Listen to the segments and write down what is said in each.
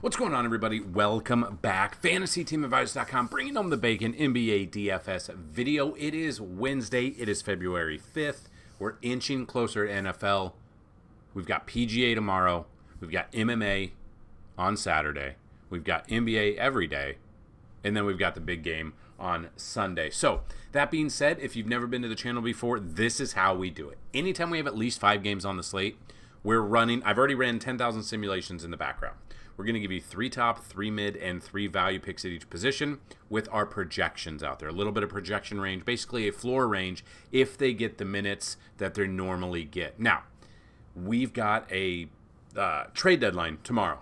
What's going on, everybody? Welcome back. FantasyTeamAdvisors.com, bringing home the bacon NBA DFS video. It is Wednesday. It is February 5th. We're inching closer to NFL. We've got PGA tomorrow. We've got MMA on Saturday. We've got NBA every day. And then we've got the big game on Sunday. So, that being said, if you've never been to the channel before, this is how we do it. Anytime we have at least 5 games on the slate, we're running, I've already ran 10,000 simulations in the background. We're going to give you 3 top, 3 mid, and 3 value picks at each position with our projections out there. A little bit of projection range, basically a floor range if they get the minutes that they normally get. Now, we've got a trade deadline tomorrow.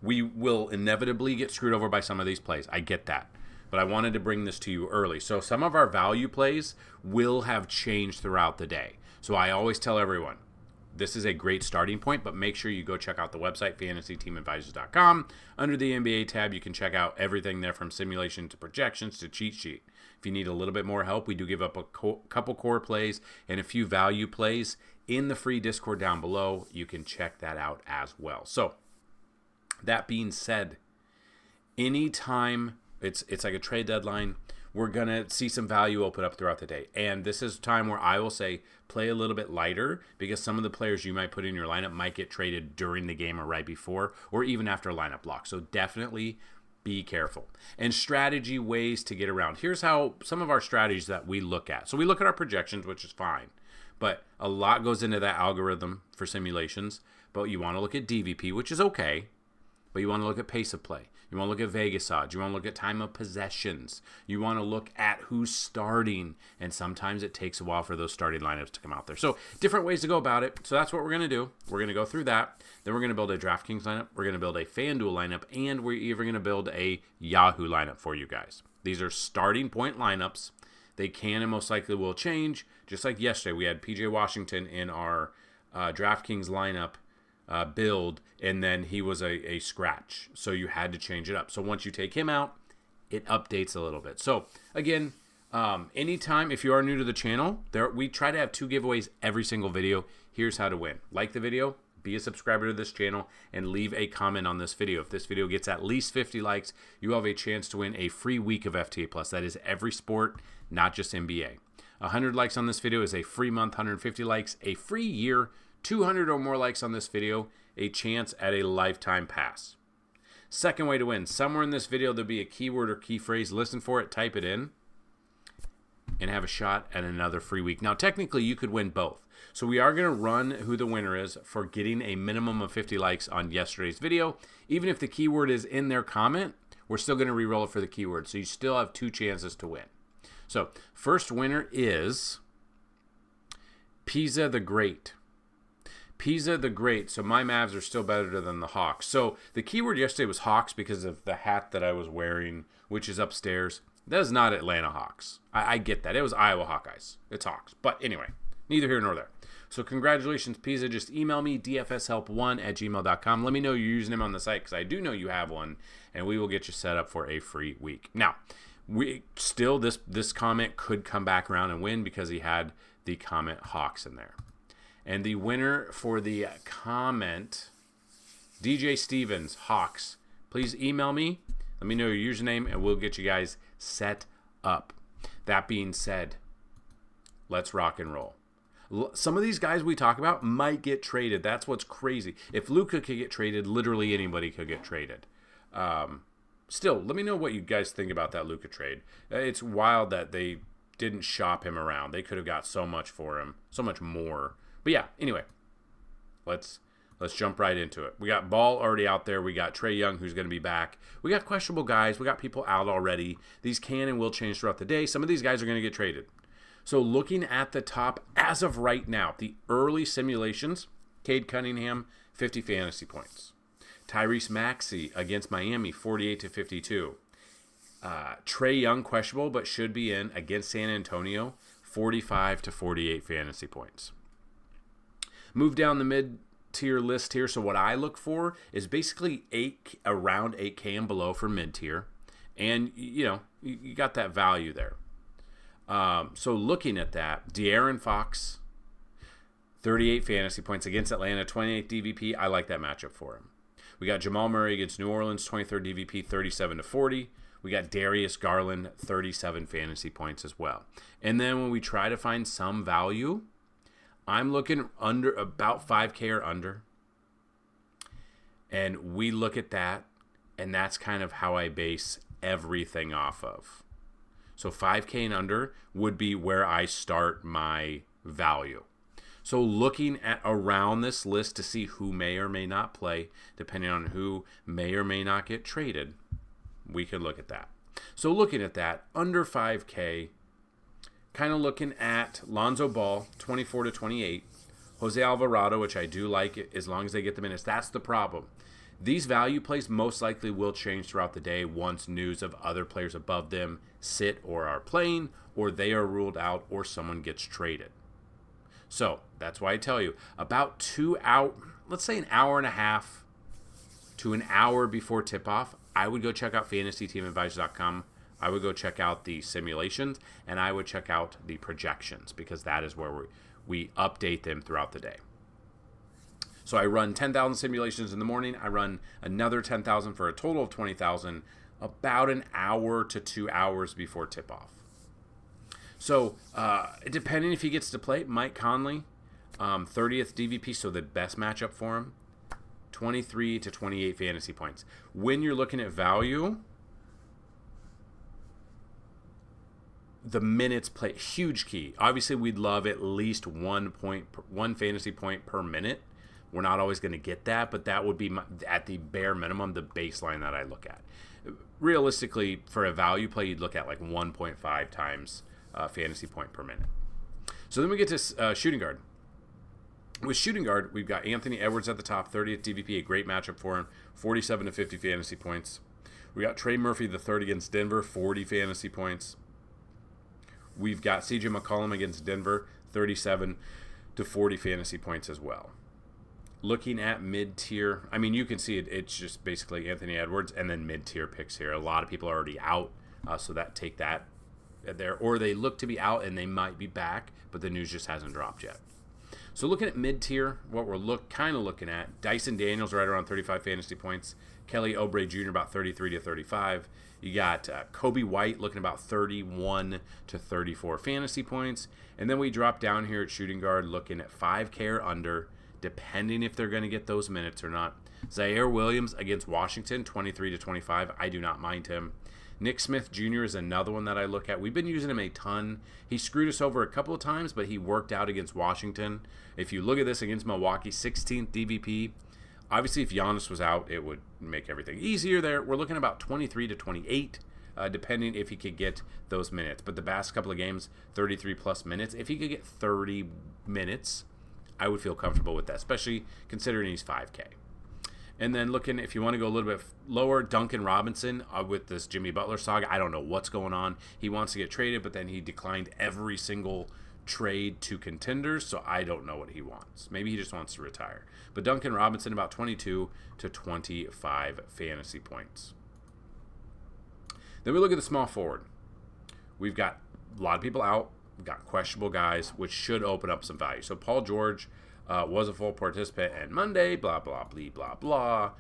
We will inevitably get screwed over by some of these plays. I get that. But I wanted to bring this to you early. So some of our value plays will have changed throughout the day. So I always tell everyone, this is a great starting point, but make sure you go check out the website, FantasyTeamAdvisors.com. Under the NBA tab, you can check out everything there from simulation to projections to cheat sheet. If you need a little bit more help, we do give up a couple core plays and a few value plays in the free Discord down below. You can check that out as well. So, that being said, anytime it's like a trade deadline, we're going to see some value open up throughout the day. And this is a time where I will say play a little bit lighter because some of the players you might put in your lineup might get traded during the game or right before or even after a lineup block. So definitely be careful. And strategy ways to get around. Here's how some of our strategies that we look at. So we look at our projections, which is fine. But a lot goes into that algorithm for simulations. But you want to look at DVP, which is okay. But you want to look at pace of play. You want to look at Vegas odds. You want to look at time of possessions. You want to look at who's starting. And sometimes it takes a while for those starting lineups to come out there. So different ways to go about it. So that's what we're going to do. We're going to go through that. Then we're going to build a DraftKings lineup. We're going to build a FanDuel lineup. And we're even going to build a Yahoo lineup for you guys. These are starting point lineups. They can and most likely will change. Just like yesterday, we had PJ Washington in our DraftKings lineup build, and then he was a scratch, so you had to change it up. So once you take him out, it updates a little bit. So again, anytime, if you are new to the channel, we try to have 2 giveaways every single video. Here's how to win. Like the video, be a subscriber to this channel, and leave a comment on this video. If this video gets at least 50 likes, you have a chance to win a free week of FTA Plus. That is every sport, not just NBA. 100 likes on this video is a free month, 150 likes, a free year, 200 or more likes on this video, a chance at a lifetime pass. Second way to win, somewhere in this video there'll be a keyword or key phrase. Listen for it, type it in, and have a shot at another free week. Now, technically, you could win both. So we are going to run who the winner is for getting a minimum of 50 likes on yesterday's video. Even if the keyword is in their comment, we're still going to re-roll it for the keyword. So you still have 2 chances to win. So first winner is Pisa the Great. Pisa the Great. So my Mavs are still better than the Hawks. So the keyword yesterday was Hawks because of the hat that I was wearing, which is upstairs. That is not Atlanta Hawks. I get that. It was Iowa Hawkeyes. It's Hawks. But anyway, neither here nor there. So congratulations, Pisa. Just email me, dfshelp1@gmail.com. Let me know your username on the site because I do know you have one, and we will get you set up for a free week. Now, this comment could come back around and win because he had the comment Hawks in there. And the winner for the comment, DJ Stevens, Hawks. Please email me. Let me know your username, and we'll get you guys set up. That being said, let's rock and roll. Some of these guys we talk about might get traded. That's what's crazy. If Luka could get traded, literally anybody could get traded. Still, let me know what you guys think about that Luka trade. It's wild that they didn't shop him around. They could have got so much for him, so much more. But yeah, anyway, let's jump right into it. We got Ball already out there. We got Trae Young, who's going to be back. We got questionable guys. We got people out already. These can and will change throughout the day. Some of these guys are going to get traded. So looking at the top as of right now, the early simulations, Cade Cunningham, 50 fantasy points. Tyrese Maxey against Miami, 48-52. Trae Young, questionable, but should be in against San Antonio, 45-48 fantasy points. Move down the mid-tier list here. So what I look for is basically around 8K and below for mid-tier. And, you got that value there. So looking at that, De'Aaron Fox, 38 fantasy points against Atlanta, 28 DVP. I like that matchup for him. We got Jamal Murray against New Orleans, 23rd DVP, 37-40. We got Darius Garland, 37 fantasy points as well. And then when we try to find some value, I'm looking under about 5K or under. And we look at that, and that's kind of how I base everything off of. So 5K and under would be where I start my value. So looking at around this list to see who may or may not play, depending on who may or may not get traded, we could look at that. So looking at that, under 5K, kind of looking at Lonzo Ball, 24-28. Jose Alvarado, which I do like as long as they get the minutes. That's the problem. These value plays most likely will change throughout the day once news of other players above them sit or are playing, or they are ruled out, or someone gets traded. So that's why I tell you, about 2 hours, let's say an hour and a half to an hour before tip-off, I would go check out fantasyteamadvisor.com. I would go check out the simulations, and I would check out the projections, because that is where we update them throughout the day. So I run 10,000 simulations in the morning. I run another 10,000 for a total of 20,000 about an hour to 2 hours before tip-off. So depending if he gets to play, Mike Conley, 30th DVP, so the best matchup for him, 23-28 fantasy points. When you're looking at value, the minutes play huge key. Obviously, we'd love at least 1 fantasy point per minute. We're not always going to get that, but that would be, at the bare minimum, the baseline that I look at. Realistically, for a value play, you'd look at like 1.5 times fantasy point per minute. So then we get to shooting guard. With shooting guard, we've got Anthony Edwards at the top, 30th DVP, a great matchup for him, 47-50 fantasy points. We got Trey Murphy, the third against Denver, 40 fantasy points. We've got CJ McCollum against Denver, 37-40 fantasy points as well. Looking at mid-tier, I mean, you can see it's just basically Anthony Edwards and then mid-tier picks here. A lot of people are already out, so take that there. Or they look to be out and they might be back, but the news just hasn't dropped yet. So looking at mid-tier, what we're kind of looking at, Dyson Daniels right around 35 fantasy points. Kelly Oubre Jr. about 33-35. You got Kobe White looking about 31-34 fantasy points. And then we drop down here at shooting guard looking at 5K or under, depending if they're going to get those minutes or not. Zaire Williams against Washington, 23-25. I do not mind him. Nick Smith Jr. is another one that I look at. We've been using him a ton. He screwed us over a couple of times, but he worked out against Washington. If you look at this against Milwaukee, 16th DVP. Obviously, if Giannis was out, it would make everything easier there. We're looking about 23-28, depending if he could get those minutes. But the past couple of games, 33-plus minutes. If he could get 30 minutes, I would feel comfortable with that, especially considering he's 5K. And then looking, if you want to go a little bit lower, Duncan Robinson with this Jimmy Butler saga. I don't know what's going on. He wants to get traded, but then he declined every single trade to contenders, so I don't know what he wants. Maybe he just wants to retire. But Duncan Robinson, about 22-25 fantasy points. Then we look at the small forward. We've got a lot of people out. We've got questionable guys, which should open up some value. So Paul George was a full participant on Monday, blah, blah, blah, blah, blah.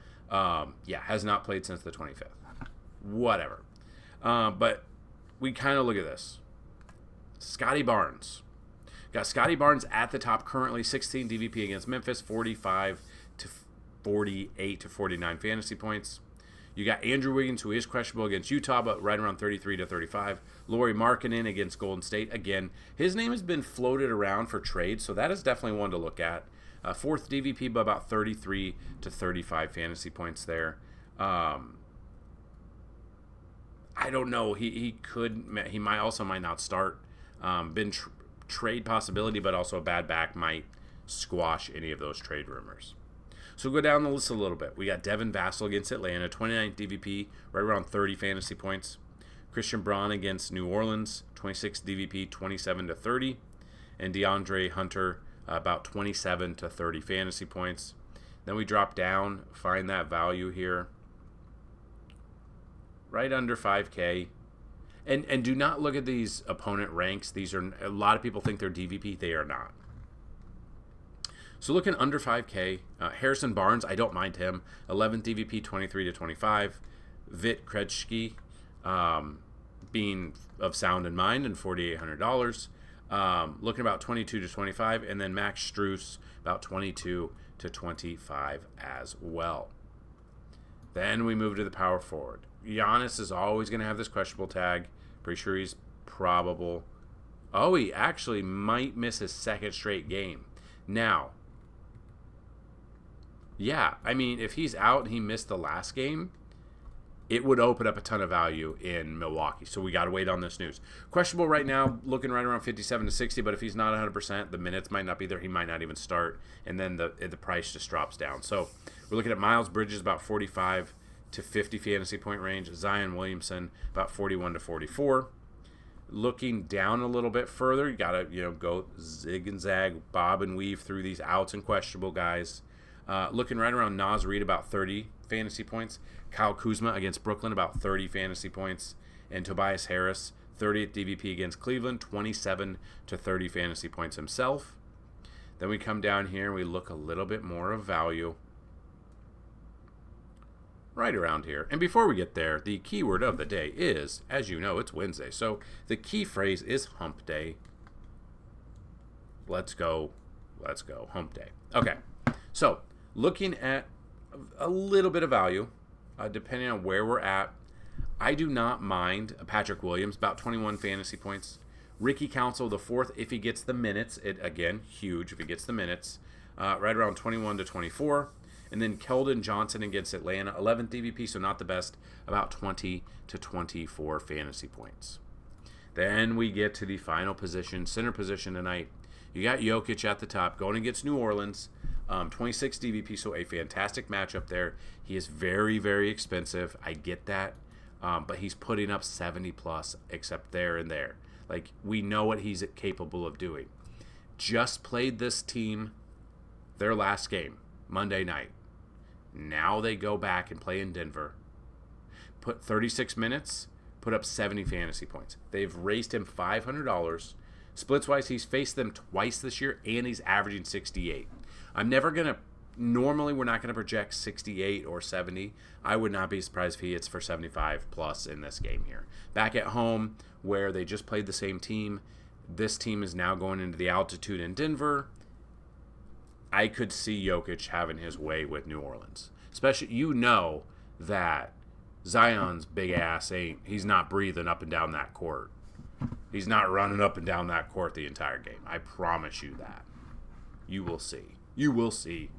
Has not played since the 25th. Whatever. But we kind of look at this. Scotty Barnes. Got Scotty Barnes at the top currently, 16 DVP against Memphis, 45-48 to 49 fantasy points. You got Andrew Wiggins, who is questionable against Utah, but right around 33-35. Lauri Markkanen against Golden State. Again, his name has been floated around for trade, so that is definitely one to look at. Fourth DVP, but about 33-35 fantasy points there. I don't know. He might not start. Trade possibility, but also a bad back might squash any of those trade rumors. So we'll go down the list a little bit. We got Devin Vassell against Atlanta, 29th DVP, right around 30 fantasy points. Christian Braun against New Orleans, 26th DVP, 27-30. And DeAndre Hunter, about 27-30 fantasy points. Then we drop down, find that value here, right under 5K. And do not look at these opponent ranks. These are, a lot of people think they're DVP. They are not. So looking under 5K, Harrison Barnes, I don't mind him. 11th DVP, 23 to 25. Vit Krejci, being of sound in mind, and $4,800. Looking about 22 to 25, and then Max Strus about 22 to 25 as well. Then we move to the power forward. Giannis is always going to have this questionable tag. Pretty sure he's probable. Oh, he actually might miss his second straight game. Now, yeah, I mean, if he's out and he missed the last game, it would open up a ton of value in Milwaukee. So we got to wait on this news. Questionable right now, looking right around 57 to 60, but if he's not 100%, the minutes might not be there. He might not even start, and then the price just drops down. So we're looking at Miles Bridges, about 45 to 50 fantasy point range. Zion Williamson, about 41 to 44. Looking down a little bit further, you got to go zig and zag, bob and weave through these outs and questionable guys. Looking right around Naz Reid, about 30 fantasy points. Kyle Kuzma against Brooklyn, about 30 fantasy points. And Tobias Harris, 30th DVP against Cleveland, 27 to 30 fantasy points himself. Then we come down here and we look a little bit more of value right around here. And before we get there, the keyword of the day is, as you know, it's Wednesday. So the key phrase is hump day. Let's go, hump day. Okay, so looking at a little bit of value, depending on where we're at, I do not mind Patrick Williams, about 21 fantasy points. Ricky Council, the fourth, if he gets the minutes. Again, huge if he gets the minutes. Right around 21 to 24. And then Keldon Johnson against Atlanta, 11th DVP, so not the best, about 20 to 24 fantasy points. Then we get to the final position, center position tonight. You got Jokic at the top, going against New Orleans, 26 DVP, so a fantastic matchup there. He is very, very expensive. I get that, but he's putting up 70 plus, except there and there. Like, we know what he's capable of doing. Just played this team their last game, Monday night. Now they go back and play in Denver. Put 36 minutes, put up 70 fantasy points. They've raised him $500. Splits-wise, he's faced them twice this year, and he's averaging 68. Normally we're not going to project 68 or 70. I would not be surprised if he hits for 75 plus in this game here. Back at home, where they just played the same team, this team is now going into the altitude in Denver. I could see Jokic having his way with New Orleans. Especially, that Zion's big ass he's not breathing up and down that court. He's not running up and down that court the entire game. I promise you that. You will see.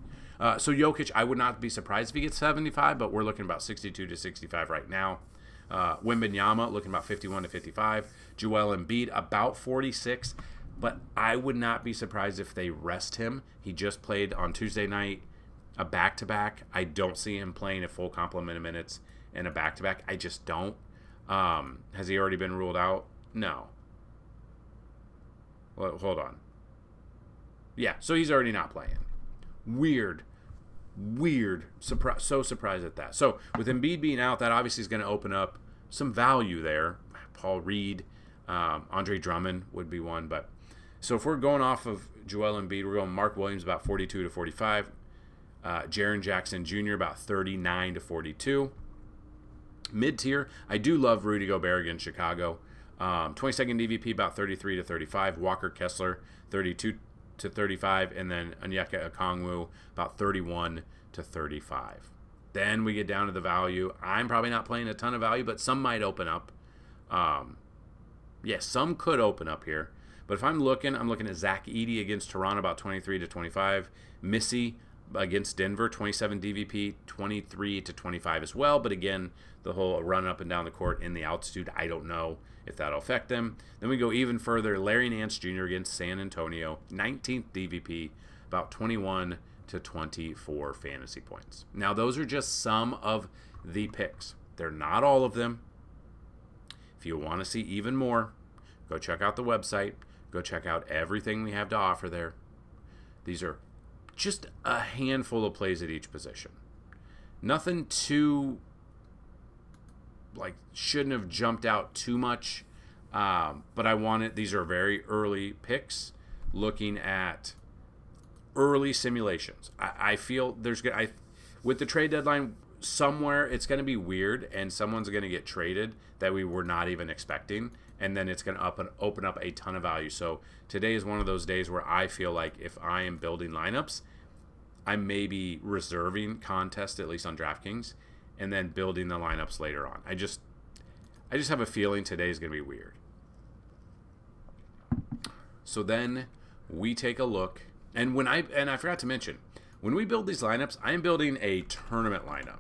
So Jokic, I would not be surprised if he gets 75, but we're looking about 62 to 65 right now. Wembanyama looking about 51 to 55. Joel Embiid about 46. But I would not be surprised if they rest him. He just played on Tuesday night a back-to-back. I don't see him playing a full complement of minutes in a back-to-back. I just don't. Has he already been ruled out? No. Well, hold on. Yeah, so he's already not playing. Weird. So surprised at that. So with Embiid being out, that obviously is going to open up some value there. Paul Reed, Andre Drummond would be one, but so if we're going off of Joel Embiid, we're going Mark Williams about 42 to 45, Jaren Jackson Jr. about 39 to 42. Mid-tier, I do love Rudy Gobert against Chicago. 22nd DVP about 33 to 35. Walker Kessler 32 to 35, and then Onyeka Okongwu about 31 to 35. Then we get down to the value. I'm probably not playing a ton of value, but some might open up. Some could open up here. But if I'm looking at Zach Edey against Toronto, about 23 to 25. Missy against Denver, 27 DVP, 23 to 25 as well. But again, the whole run up and down the court in the altitude, I don't know if that'll affect them. Then we go even further. Larry Nance Jr. against San Antonio, 19th DVP, about 21 to 24 fantasy points. Now, those are just some of the picks. They're not all of them. If you want to see even more, go check out the website. Go check out everything we have to offer there. These are just a handful of plays at each position. Nothing too, shouldn't have jumped out too much. But these are very early picks. Looking at early simulations. I feel with the trade deadline, somewhere it's going to be weird and someone's going to get traded that we were not even expecting, and then it's going to open up a ton of value. So today is one of those days where I feel like if I am building lineups, I may be reserving contest, at least on DraftKings, and then building the lineups later on. I just have a feeling today is going to be weird. So then we take a look, and I forgot to mention, when we build these lineups, I'm building a tournament lineup.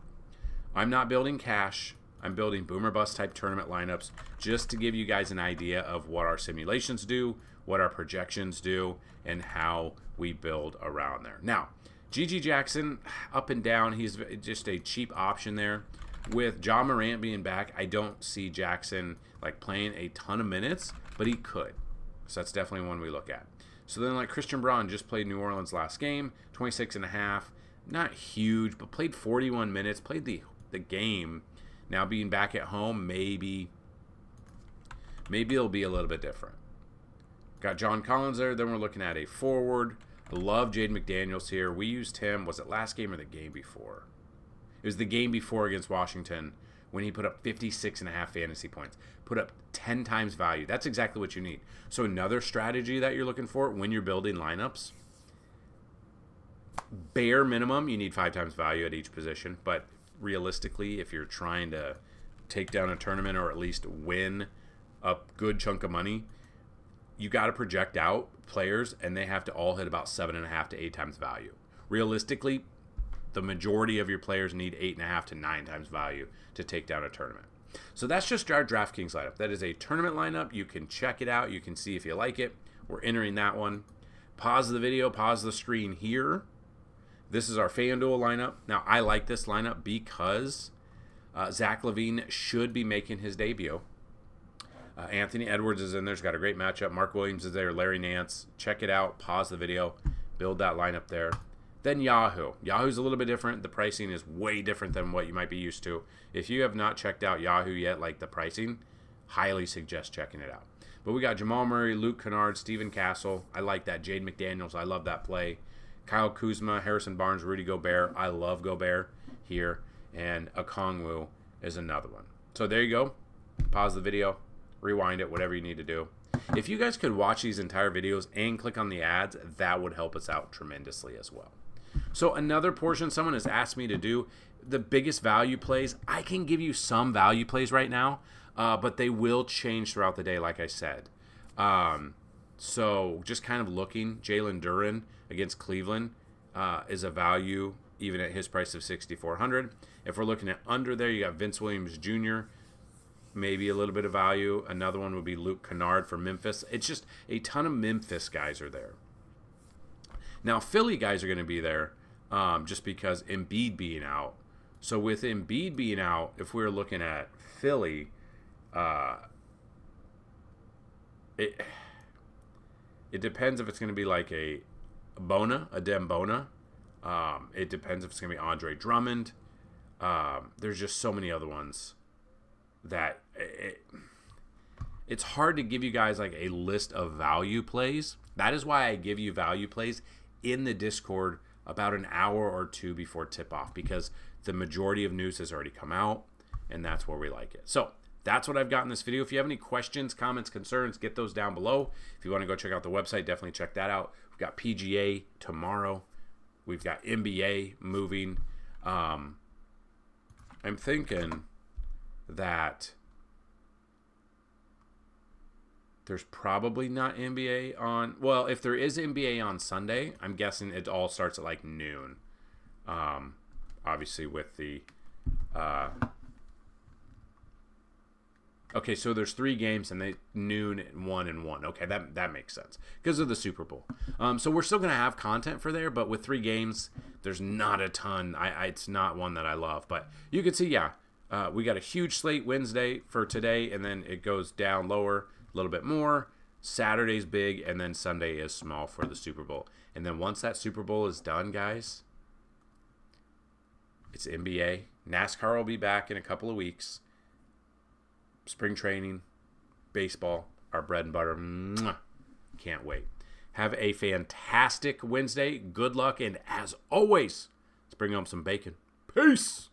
I'm not building cash. I'm building boomer bust type tournament lineups just to give you guys an idea of what our simulations do, what our projections do, and how we build around there. Now, G.G. Jackson, up and down, he's just a cheap option there. With Ja Morant being back, I don't see Jackson like playing a ton of minutes, but he could. So that's definitely one we look at. So then like Christian Braun just played New Orleans last game, 26.5. Not huge, but played 41 minutes, played the game. Now being back at home, maybe it'll be a little bit different. Got John Collins there. Then we're looking at a forward. Love Jaden McDaniels here. We used him, was it last game or the game before? It was the game before against Washington when he put up 56.5 fantasy points. Put up 10 times value. That's exactly what you need. So another strategy that you're looking for when you're building lineups, bare minimum, you need 5 times value at each position. But realistically, if you're trying to take down a tournament or at least win a good chunk of money, you got to project out players, and they have to all hit about 7.5 to 8 times value. Realistically, the majority of your players need 8.5 to 9 times value to take down a tournament. So that's just our DraftKings lineup. That is a tournament lineup. You can check it out. You can see if you like it. We're entering that one. Pause the video, pause the screen here. This is our FanDuel lineup. Now, I like this lineup because Zach LaVine should be making his debut. Anthony Edwards is in there. He's got a great matchup. Mark Williams is there. Larry Nance. Check it out. Pause the video. Build that lineup there. Then Yahoo. Yahoo's a little bit different. The pricing is way different than what you might be used to. If you have not checked out Yahoo yet, like the pricing, highly suggest checking it out. But we got Jamal Murray, Luke Kennard, Steven Castle. I like that. Jaden McDaniels. I love that play. Kyle Kuzma, Harrison Barnes, Rudy Gobert. I love Gobert here. And Okongwu is another one. So there you go. Pause the video. Rewind it, whatever you need to do. If you guys could watch these entire videos and click on the ads, that would help us out tremendously as well. So another portion someone has asked me to do, the biggest value plays. I can give you some value plays right now, but they will change throughout the day, like I said. So just kind of looking, Jalen Duren against Cleveland is a value even at his price of $6,400. If we're looking at under there, you got Vince Williams Jr., maybe a little bit of value. Another one would be Luke Kennard for Memphis. It's just a ton of Memphis guys are there. Now, Philly guys are going to be there just because Embiid being out. So with Embiid being out, if we're looking at Philly, it depends if it's going to be like a Dem Bona. It depends if it's going to be Andre Drummond. There's just so many other ones that it's hard to give you guys like a list of value plays. That is why I give you value plays in the Discord about an hour or two before tip-off, because the majority of news has already come out, and that's where we like it. So that's what I've got in this video. If you have any questions, comments, concerns, get those down below. If you want to go check out the website, definitely check that out. We've got PGA tomorrow. We've got NBA moving. I'm thinking that there's probably not NBA on. Well, if there is NBA on Sunday, I'm guessing it all starts at like noon. Obviously with the okay, so there's 3 games and they noon, 1 and 1. Okay, that makes sense because of the Super Bowl. So we're still gonna have content for there, but with 3 games, there's not a ton. It's not one that I love, but you can see, yeah. We got a huge slate Wednesday for today, and then it goes down lower a little bit more. Saturday's big, and then Sunday is small for the Super Bowl. And then once that Super Bowl is done, guys, it's NBA. NASCAR will be back in a couple of weeks. Spring training, baseball, our bread and butter. Mwah. Can't wait. Have a fantastic Wednesday. Good luck. And as always, let's bring home some bacon. Peace.